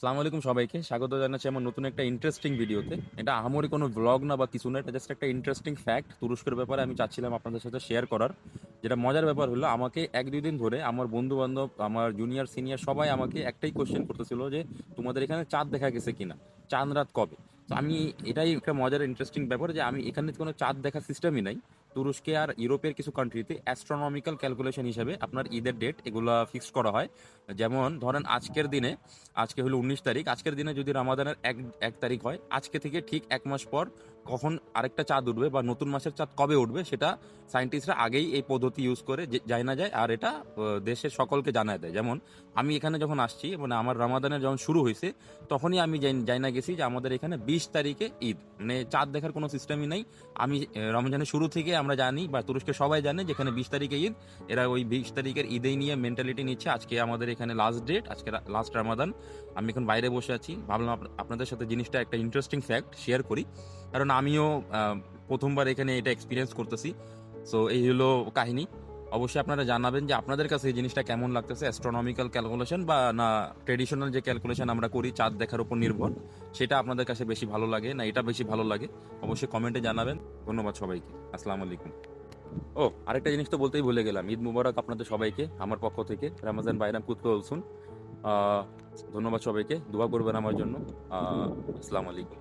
আসসালামু আলাইকুম সবাইকে স্বাগত জানাচ্ছি আমার নতুন একটা ইন্টারেস্টিং ভিডিওতে। এটা আহামরি কোনো ব্লগ না বা কিছু না, এটা জাস্ট একটা ইন্টারেস্টিং ফ্যাক্ট তুরস্কের ব্যাপারে আমি চাচ্ছিলাম আপনাদের সাথে শেয়ার করার। যেটা মজার ব্যাপার হলো, আমাকে এক দুই দিন ধরে আমার বন্ধু বান্ধব, আমার জুনিয়র সিনিয়র সবাই আমাকে একটাই কোশ্চেন করতেছিল যে তোমাদের এখানে চাঁদ দেখা গেছে কিনা, চাঁদ রাত কবে। তো আমি, এটাই একটা মজার ইন্টারেস্টিং ব্যাপার যে আমি এখানে কোনো চাঁদ দেখার সিস্টেমই নাই। তুরস্কে আর ইউরোপের কিছু কান্ট্রিতে অ্যাস্ট্রোনমিক্যাল ক্যালকুলেশন হিসেবে আপনার ঈদের ডেট এগুলা ফিক্সড করা হয়। যেমন ধরেন আজকের দিনে, আজকে হলো 19 তারিখ, আজকের দিনে যদি রামাদানের এক এক তারিখ হয়, আজকে থেকে ঠিক এক মাস পর কখন আরেকটা চাঁদ উঠবে বা নতুন মাসের চাঁদ কবে উঠবে সেটা সায়েন্টিস্টরা আগেই এই পদ্ধতি ইউজ করে যায় না যায়, আর এটা দেশের সকলকে জানায় দেয়। যেমন আমি এখানে যখন আসছি, মানে আমার রামাদানের যখন শুরু হয়েছে, তখনই আমি যাই না গেছি যে আমাদের এখানে 20 তারিখে ঈদ, মানে চাঁদ দেখার কোনো সিস্টেমই নাই। আমি রমজানের শুরু থেকে আমরা জানি বা তুরস্কে সবাই জানে যে এখানে 20 তারিখে ঈদ। এরা ওই 20 তারিখের ঈদেই নিয়ে মেন্টালিটি নিচ্ছে, আজকে আমাদের এখানে লাস্ট ডেট, আজকে লাস্ট রামাদান। আমি এখন বাইরে বসে আছি, ভাবলাম আপনাদের সাথে জিনিসটা একটা ইন্টারেস্টিং ফ্যাক্ট শেয়ার করি, কারণ আমিও প্রথমবার এখানে এটা এক্সপিরিয়েন্স করতেছি। সো এই হলো কাহিনী। অবশ্যই আপনারা জানাবেন যে আপনাদের কাছে এই জিনিসটা কেমন লাগতেছে, অ্যাস্ট্রোনমিক্যাল ক্যালকুলেশন বা না ট্রেডিশনাল যে ক্যালকুলেশন আমরা করি চাঁদ দেখার উপর নির্ভর, সেটা আপনাদের কাছে বেশি ভালো লাগে না এটা বেশি ভালো লাগে। অবশ্যই কমেন্টে জানাবেন। ধন্যবাদ সবাইকে। আসসালামু আলাইকুম। ও, আরেকটা জিনিস তো বলতেই ভুলে গেলাম, ঈদ মুবারক আপনাদের সবাইকে আমার পক্ষ থেকে, রামাজান বাইরাম কুতকো আহ ধন্যবাদ সবাইকে, দোয়া করবেন আমার জন্য। আসসালামু আলাইকুম।